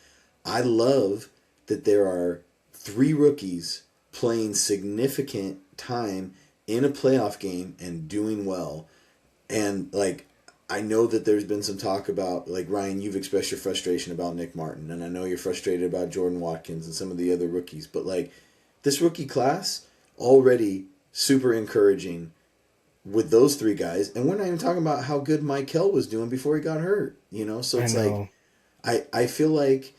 D: I love that there are three rookies playing significant time in a playoff game and doing well. And like I know that there's been some talk about like Ryan, you've expressed your frustration about Nick Martin, and I know you're frustrated about Jordan Watkins and some of the other rookies, but like this rookie class already super encouraging with those three guys, and we're not even talking about how good Mike Kell was doing before he got hurt. So
A: I
D: it's like
A: know.
D: I feel like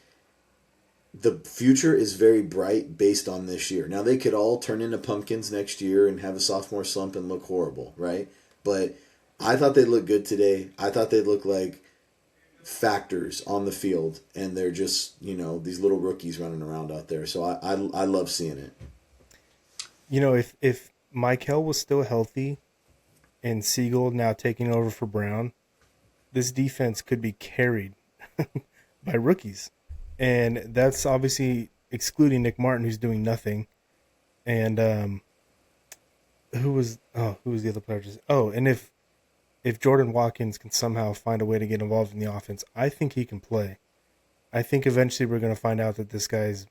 D: the future is very bright based on this year. Now they could all turn into pumpkins next year and have a sophomore slump and look horrible, right? But I thought they'd look good today. I thought they'd look like factors on the field, and they're just these little rookies running around out there. So I love seeing it.
A: If Michael was still healthy and Siegel now taking over for Brown, this defense could be carried by rookies, and that's obviously excluding Nick Martin, who's doing nothing, and who was the other player? And if Jordan Watkins can somehow find a way to get involved in the offense, I think he can play. I think eventually we're going to find out that this guy's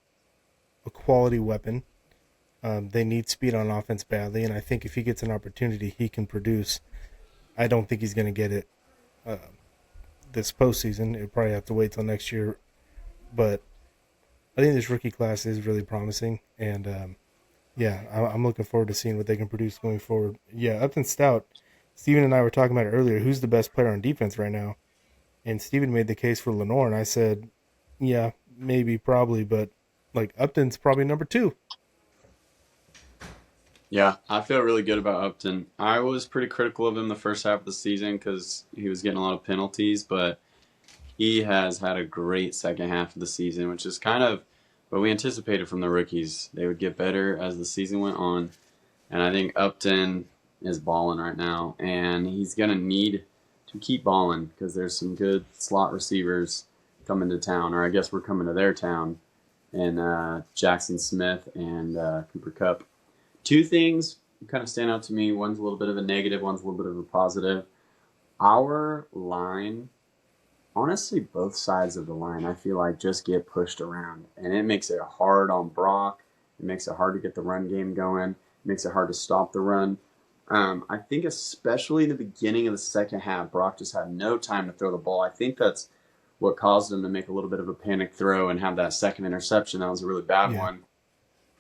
A: a quality weapon. They need speed on offense badly, and I think if he gets an opportunity, he can produce. I don't think he's going to get it this postseason. He'll probably have to wait till next year. But I think this rookie class is really promising, and I'm looking forward to seeing what they can produce going forward. Yeah, Upton Stout, Steven and I were talking about it earlier. Who's the best player on defense right now? And Steven made the case for Lenore, and I said, yeah, maybe, probably, but like Upton's probably number 2.
C: Yeah, I feel really good about Upton. I was pretty critical of him the first half of the season because he was getting a lot of penalties, but he has had a great second half of the season, which is kind of what we anticipated from the rookies. They would get better as the season went on, and I think Upton is balling right now, and he's going to need to keep balling because there's some good slot receivers coming to town, or I guess we're coming to their town, and Jackson Smith and Cooper Kupp. 2 things kind of stand out to me. One's a little bit of a negative, one's a little bit of a positive. Our line, honestly, both sides of the line, I feel like just get pushed around. And it makes it hard on Brock. It makes it hard to get the run game going. It makes it hard to stop the run. I think especially in the beginning of the second half, Brock just had no time to throw the ball. I think that's what caused him to make a little bit of a panic throw and have that second interception. That was a really bad one.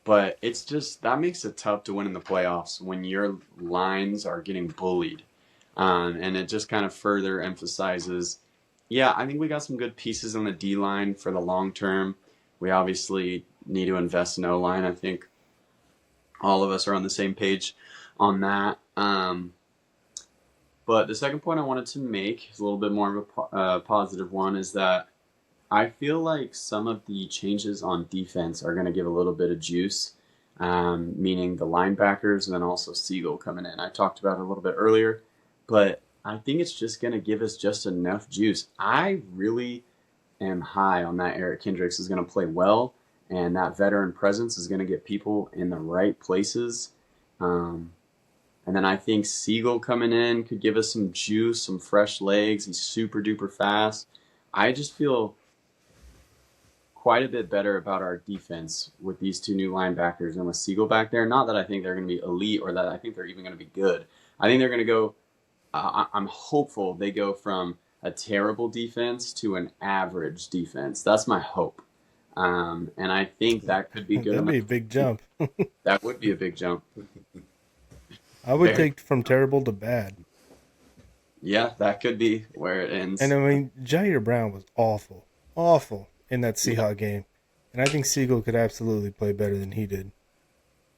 C: But it's just, that makes it tough to win in the playoffs when your lines are getting bullied. And it just kind of further emphasizes, I think we got some good pieces on the D-line for the long term. We obviously need to invest in O-line. I think all of us are on the same page on that. But the second point I wanted to make is a little bit more of a positive one, is that I feel like some of the changes on defense are going to give a little bit of juice, meaning the linebackers and then also Siegel coming in. I talked about it a little bit earlier, but I think it's just going to give us just enough juice. I really am high on that. Eric Kendricks is going to play well, and that veteran presence is going to get people in the right places. And then I think Siegel coming in could give us some juice, some fresh legs. He's super duper fast. I just feel quite a bit better about our defense with these 2 new linebackers and with Siegel back there. Not that I think they're going to be elite or that I think they're even going to be good. I think they're going to go, I'm hopeful they go from a terrible defense to an average defense. That's my hope. And I think that could be good.
A: That'd be a big jump.
C: That would be a big jump.
A: I would take from terrible to bad.
C: Yeah, that could be where it ends.
A: And I mean, Jair Brown was awful in that Seahawks game. And I think Siegel could absolutely play better than he did.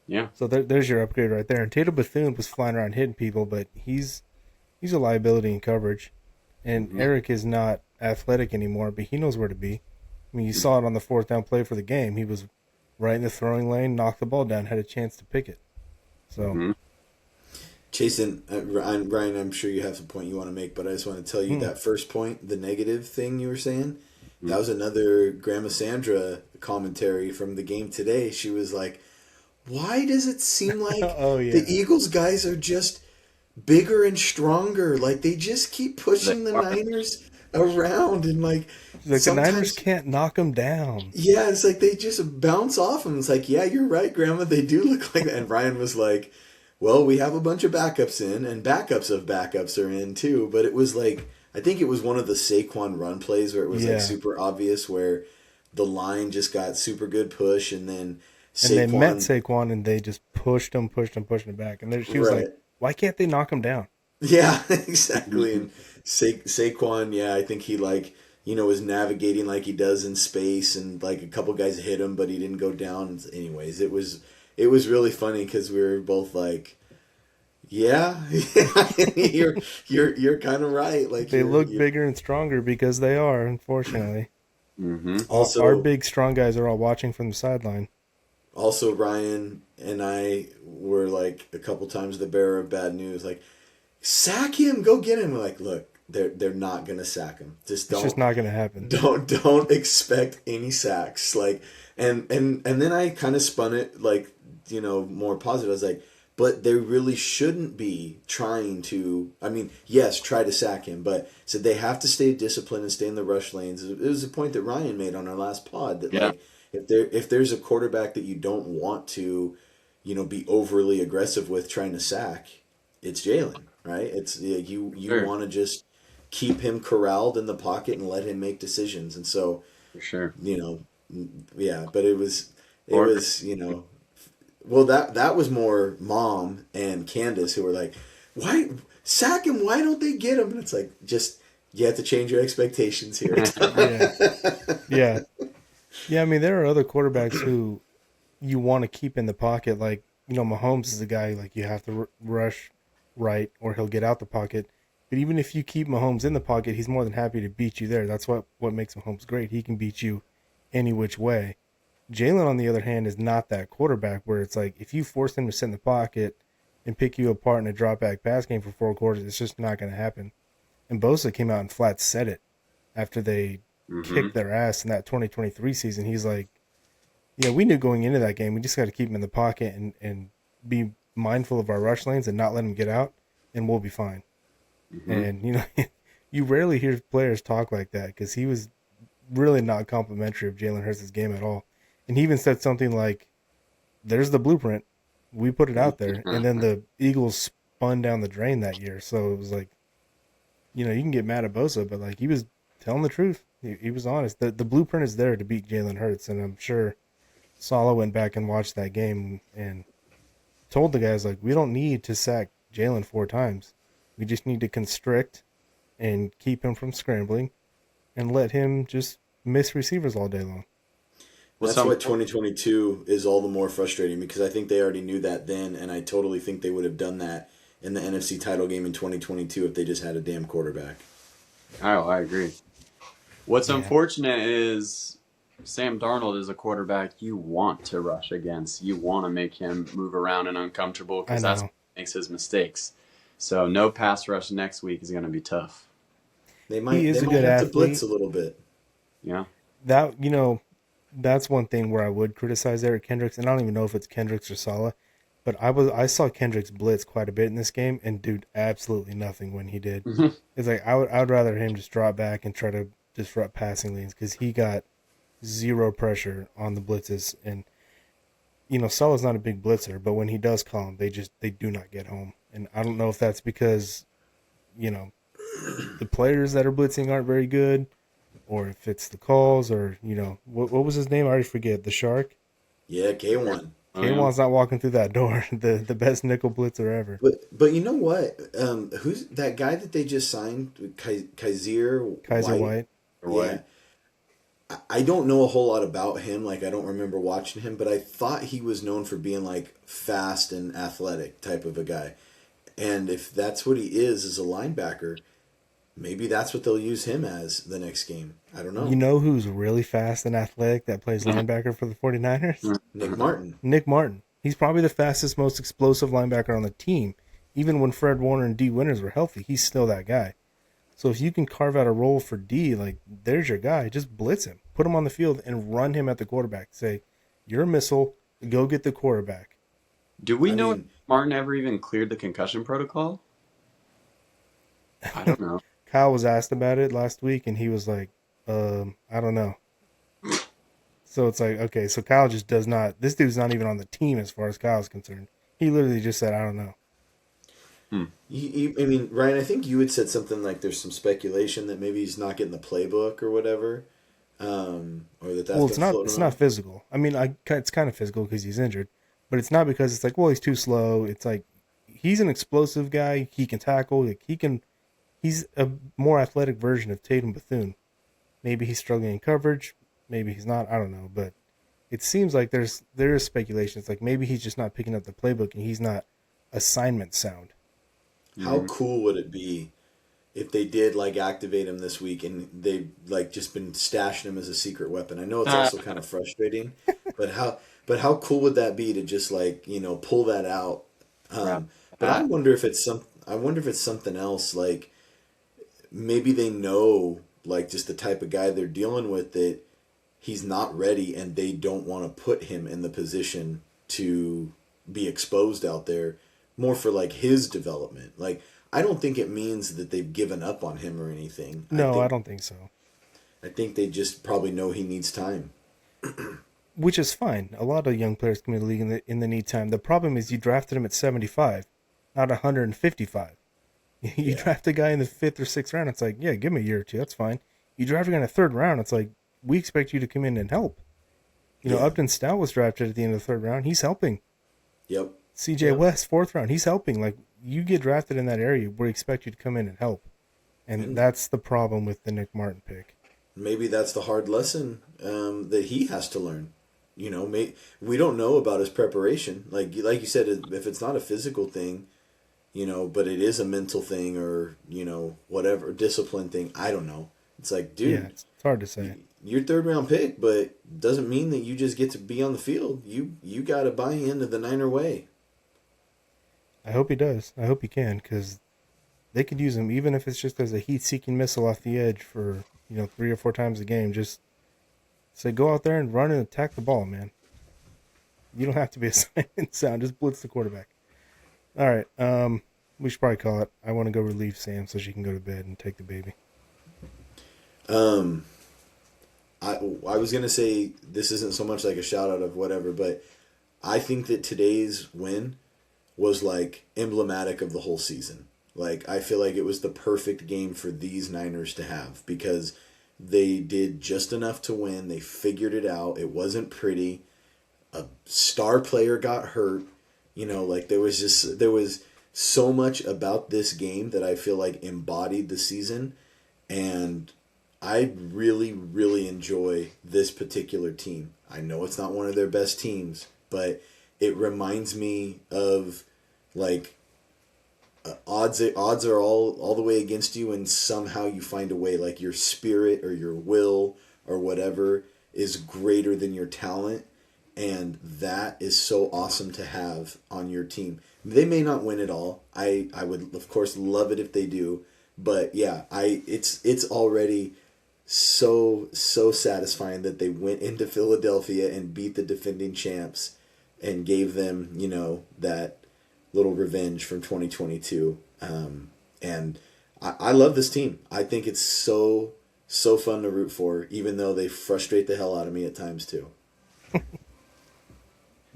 C: Yeah.
A: So there's your upgrade right there. And Tatum Bethune was flying around hitting people, but he's a liability in coverage. And Eric is not athletic anymore, but he knows where to be. I mean, you saw it on the 4th down play for the game. He was right in the throwing lane, knocked the ball down, had a chance to pick it. So,
D: Jason, Ryan, I'm sure you have some point you want to make, but I just want to tell you that first point, the negative thing you were saying, that was another Grandma Sandra commentary from the game today. She was like, why does it seem like the Eagles guys are just bigger and stronger? Like, they just keep pushing the Niners around, and like
A: the Niners can't knock them down.
D: Yeah, it's like they just bounce off them. It's like, yeah, you're right, Grandma. They do look like that. And Ryan was like, well, we have a bunch of backups in, and backups of backups are in too. But it was like, I think it was one of the Saquon run plays where it was like super obvious, where the line just got super good push, and then Saquon,
A: and they met Saquon and they just pushed him back. And she was like, why can't they knock him down?
D: Yeah, exactly. And Saquon, I think he was navigating like he does in space, and like a couple guys hit him, but he didn't go down. Anyways, it was really funny because we were both like, yeah, you're kind of right. Like,
A: they look bigger and stronger because they are, unfortunately.
D: Also,
A: our big strong guys are all watching from the sideline.
D: Also, Ryan and I were like a couple times the bearer of bad news. Like, sack him, go get him. We're like, look, they're not gonna sack him. Just
A: It's just not going to happen.
D: don't expect any sacks. Like and then I kind of spun it like, more positive. I was like, but they really shouldn't be trying to. I mean, yes, try to sack him, but said they have to stay disciplined and stay in the rush lanes. It was a point that Ryan made on our last pod that
C: Yeah.
D: like if there's a quarterback that you don't want to, be overly aggressive with trying to sack, it's Jalen, right? It's you
C: Sure.
D: want to just keep him corralled in the pocket and let him make decisions. And so,
C: For sure.
D: yeah, but it was
C: Or
D: well, that was more Mom and Candace who were like, "Why sack him? Why don't they get him?" And it's like, just you have to change your expectations here.
A: Yeah. Yeah. Yeah. I mean, there are other quarterbacks who you want to keep in the pocket. Like, Mahomes is a guy like you have to rush right or he'll get out the pocket. But even if you keep Mahomes in the pocket, he's more than happy to beat you there. That's what makes Mahomes great. He can beat you any which way. Jalen, on the other hand, is not that quarterback where it's like if you force him to sit in the pocket and pick you apart in a drop back pass game for 4 quarters, it's just not going to happen. And Bosa came out and flat said it after they kicked their ass in that 2023 season. He's like, yeah, we knew going into that game, we just got to keep him in the pocket and be mindful of our rush lanes and not let him get out, and we'll be fine. And, you rarely hear players talk like that because he was really not complimentary of Jalen Hurts' game at all. And he even said something like, there's the blueprint. We put it out there. And then the Eagles spun down the drain that year. So it was like, you can get mad at Bosa, but like he was telling the truth. He was honest. The blueprint is there to beat Jalen Hurts. And I'm sure Saleh went back and watched that game and told the guys, like, we don't need to sack Jalen 4 times. We just need to constrict and keep him from scrambling and let him just miss receivers all day long.
D: That's why 2022 is all the more frustrating because I think they already knew that then, and I totally think they would have done that in the NFC title game in 2022 if they just had a damn quarterback.
C: Oh, I agree. What's
A: Yeah.
C: unfortunate is Sam Darnold is a quarterback you want to rush against. You want to make him move around and uncomfortable because
A: I
C: that's
A: know.
C: what makes his mistakes. So no pass rush next week is going to be tough.
D: They might
A: He is
D: they
A: a
D: might
A: good
D: have to
A: athlete.
D: blitz a little bit.
C: Yeah.
A: That, that's one thing where I would criticize Eric Kendricks, and I don't even know if it's Kendricks or Saleh, but I saw Kendricks blitz quite a bit in this game and do absolutely nothing when he did. It's like I would rather him just drop back and try to disrupt passing lanes because he got zero pressure on the blitzes. And Saleh's not a big blitzer, but when he does call them, they do not get home. And I don't know if that's because the players that are blitzing aren't very good, or if it's the calls, or what was his name? I already forget. The Shark.
D: Yeah, K1.
C: Oh, yeah.
A: K1's not walking through that door. The best nickel blitzer ever.
D: But you know what? Who's that guy that they just signed? Kaiser
A: White.
D: Yeah. I don't know a whole lot about him. Like, I don't remember watching him, but I thought he was known for being like fast and athletic type of a guy. And if that's what he is as a linebacker, maybe that's what they'll use him as the next game. I don't know.
A: You know who's really fast and athletic that plays linebacker for the 49ers?
D: Nick Martin.
A: Nick Martin. He's probably the fastest, most explosive linebacker on the team. Even when Fred Warner and D. Winters were healthy, he's still that guy. So if you can carve out a role for D, like, there's your guy. Just blitz him. Put him on the field and run him at the quarterback. Say, you're a missile. Go get the quarterback.
C: Do we know if
D: mean-
C: Martin ever even cleared the concussion protocol? I don't know.
A: Kyle was asked about it last week, and he was like, I don't know. So it's like, okay, so Kyle just does not, this dude's not even on the team as far as Kyle's concerned. He literally just said, I don't know.
D: I mean, Ryan, I think you had said something like there's some speculation that maybe he's not getting the playbook or whatever, or that's
A: Well,
D: been floating
A: it's
D: around.
A: not physical. I mean, it's kind of physical because he's injured, but it's not because it's like, well, he's too slow. It's like, he's an explosive guy. He can tackle. Like, he's a more athletic version of Tatum Bethune. Maybe he's struggling in coverage. Maybe he's not. I don't know. But it seems like there is speculation. It's like maybe he's just not picking up the playbook and he's not assignment sound.
D: How cool would it be if they did like activate him this week and they like just been stashing him as a secret weapon? I know it's also kind of frustrating, but how cool would that be to just like pull that out? But I wonder if it's something else. Like maybe they know, like, just the type of guy they're dealing with, that he's not ready and they don't want to put him in the position to be exposed out there, more for like his development. Like, I don't think it means that they've given up on him or anything.
A: No, I don't think so.
D: I think they just probably know he needs time.
A: Which is fine. A lot of young players come in the league in the need time. The problem is you drafted him at 75, not 155. You
D: Yeah.
A: draft a guy in the 5th or 6th round, it's like, yeah, give him a year or two, that's fine. You draft a guy in the 3rd round, it's like, we expect you to come in and help. You know,
D: Yeah.
A: Upton Stout was drafted at the end of the 3rd round. He's helping.
D: Yep.
A: CJ
D: Yep.
A: West, 4th round, he's helping. Like, you get drafted in that area, we expect you to come in and help. And that's the problem with the Nick Martin pick.
D: Maybe that's the hard lesson that he has to learn. You know, we don't know about his preparation. Like you said, if it's not a physical thing, you know, but it is a mental thing, or, you know, whatever, discipline thing. I don't know. It's like, dude,
A: Yeah, it's hard to say.
D: you're 3rd round pick, but doesn't mean that you just get to be on the field. You got to buy into the Niner way.
A: I hope he does. I hope he can, because they could use him, even if it's just as a heat-seeking missile off the edge for, 3 or 4 times a game. Just say, go out there and run and attack the ball, man. You don't have to be a silent sound. Just blitz the quarterback. All right. We should probably call it. I want to go relieve Sam so she can go to bed and take the baby.
D: I was going to say, this isn't so much like a shout out of whatever, but I think that today's win was like emblematic of the whole season. Like, I feel like it was the perfect game for these Niners to have, because they did just enough to win. They figured it out. It wasn't pretty. A star player got hurt. You know, like, there was so much about this game that I feel like embodied the season. And I really, really enjoy this particular team. I know it's not one of their best teams, but it reminds me of, like, odds are all the way against you, and somehow you find a way. Like, your spirit or your will or whatever is greater than your talent, and that is so awesome to have on your team. They may not win it all. I would, of course, love it if they do, but yeah, it's already so satisfying that they went into Philadelphia and beat the defending champs and gave them, you know, that little revenge from 2022. And I love this team. I think it's so fun to root for, even though they frustrate the hell out of me at times too.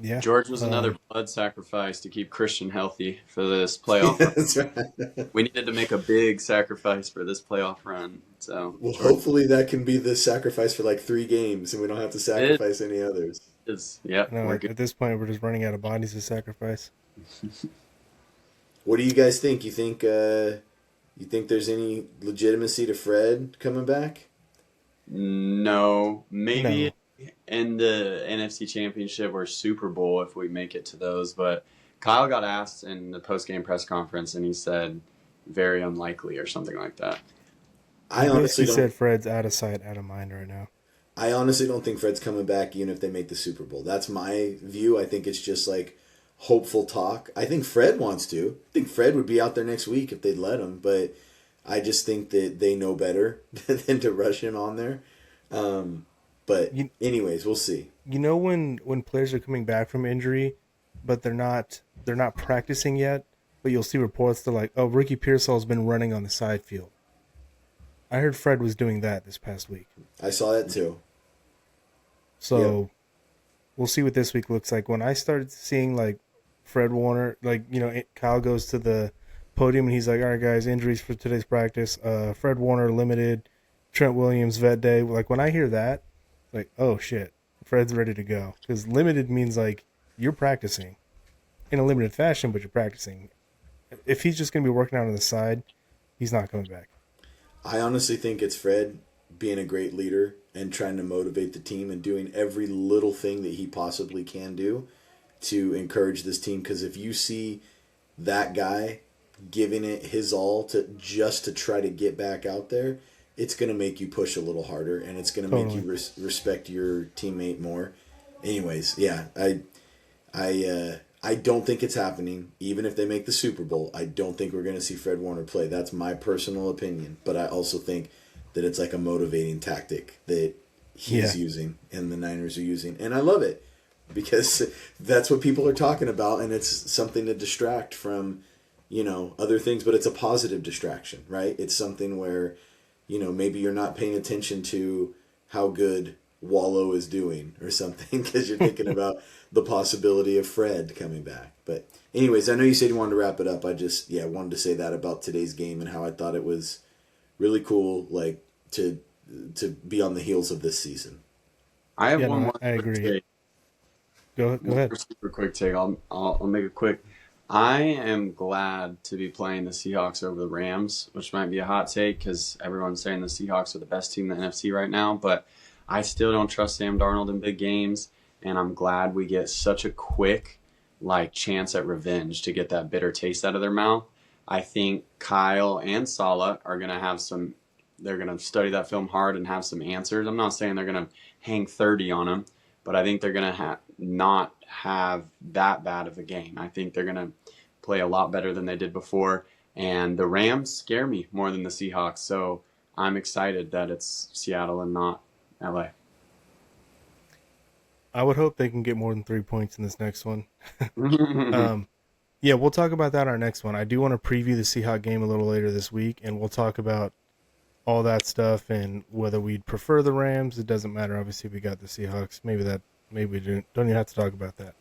A: Yeah.
C: George was another blood sacrifice to keep Christian healthy for this playoff run.
D: That's right.
C: We needed to make a big sacrifice for this playoff run. So
D: Well, hopefully that can be the sacrifice for like 3 games, and we don't have to sacrifice any others.
C: Yeah,
A: No,
C: we're
A: at
C: good.
A: this point, we're just running out of bodies to sacrifice.
D: What do you guys think? You think there's any legitimacy to Fred coming back?
C: No, maybe
A: No.
C: in the NFC Championship or Super Bowl if we make it to those. But Kyle got asked in the post-game press conference, and he said very unlikely or something like that.
D: I
A: He
D: honestly
A: basically
D: don't.
A: said Fred's out of sight, out of mind right now.
D: I honestly don't think Fred's coming back, even if they make the Super Bowl. That's my view. I think it's just like hopeful talk. I think Fred wants to. I think Fred would be out there next week if they'd let him, but I just think that they know better than to rush him on there. But anyways, we'll see.
A: You know when players are coming back from injury, but they're not practicing yet, but you'll see reports that like, oh, Ricky Pearsall's been running on the side field. I heard Fred was doing that this past week.
D: I saw that too.
A: So we'll see what this week looks like. When I started seeing like Fred Warner, like, you know, Kyle goes to the podium and he's like, all right, guys, injuries for today's practice. Fred Warner limited, Trent Williams vet day. Like, when I hear that, like, oh shit, Fred's ready to go. Because limited means like you're practicing in a limited fashion, but you're practicing. If he's just going to be working out on the side, he's not coming back.
D: I honestly think it's Fred being a great leader and trying to motivate the team and doing every little thing that he possibly can do to encourage this team. Because if you see that guy giving it his all to try to get back out there, it's going to make you push a little harder, and it's going to make you respect your teammate more. Anyways, yeah, I I don't think it's happening. Even if they make the Super Bowl, I don't think we're going to see Fred Warner play. That's my personal opinion. But I also think that it's like a motivating tactic that he's using and the Niners are using. And I love it because that's what people are talking about, and it's something to distract from, other things, but it's a positive distraction, right? It's something where, maybe you're not paying attention to how good Wallow is doing or something because you're thinking about the possibility of Fred coming back. But anyways, I know you said you wanted to wrap it up. I just wanted to say that about today's game and how I thought it was really cool, like to be on the heels of this season.
C: I have one more.
A: I
C: quick
A: agree.
C: take.
A: Go
C: One
A: ahead.
C: more super quick take. I'll make it quick. I am glad to be playing the Seahawks over the Rams, which might be a hot take because everyone's saying the Seahawks are the best team in the NFC right now. But I still don't trust Sam Darnold in big games, and I'm glad we get such a quick chance at revenge to get that bitter taste out of their mouth. I think Kyle and Saleh are gonna have some. They're gonna study that film hard and have some answers. I'm not saying they're gonna hang 30 on them, but I think they're gonna not have that bad of a game. I think they're gonna play a lot better than they did before. And the Rams scare me more than the Seahawks, so I'm excited that it's Seattle and not LA.
A: I would hope they can get more than 3 points in this next one.
C: Mm-hmm.
A: Yeah, we'll talk about that in our next one. I do want to preview the Seahawks game a little later this week, and we'll talk about all that stuff and whether we'd prefer the Rams. It doesn't matter. Obviously, we got the Seahawks. Maybe we don't even have to talk about that.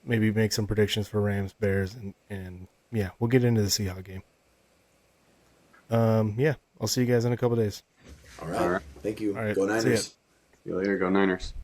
A: Maybe make some predictions for Rams, Bears, and yeah, we'll get into the Seahawks game. Yeah, I'll see you guys in a couple days.
D: All right.
C: All right.
D: Thank you.
A: All right.
D: Go
A: See ya.
D: Niners.
C: See you later. Go Niners.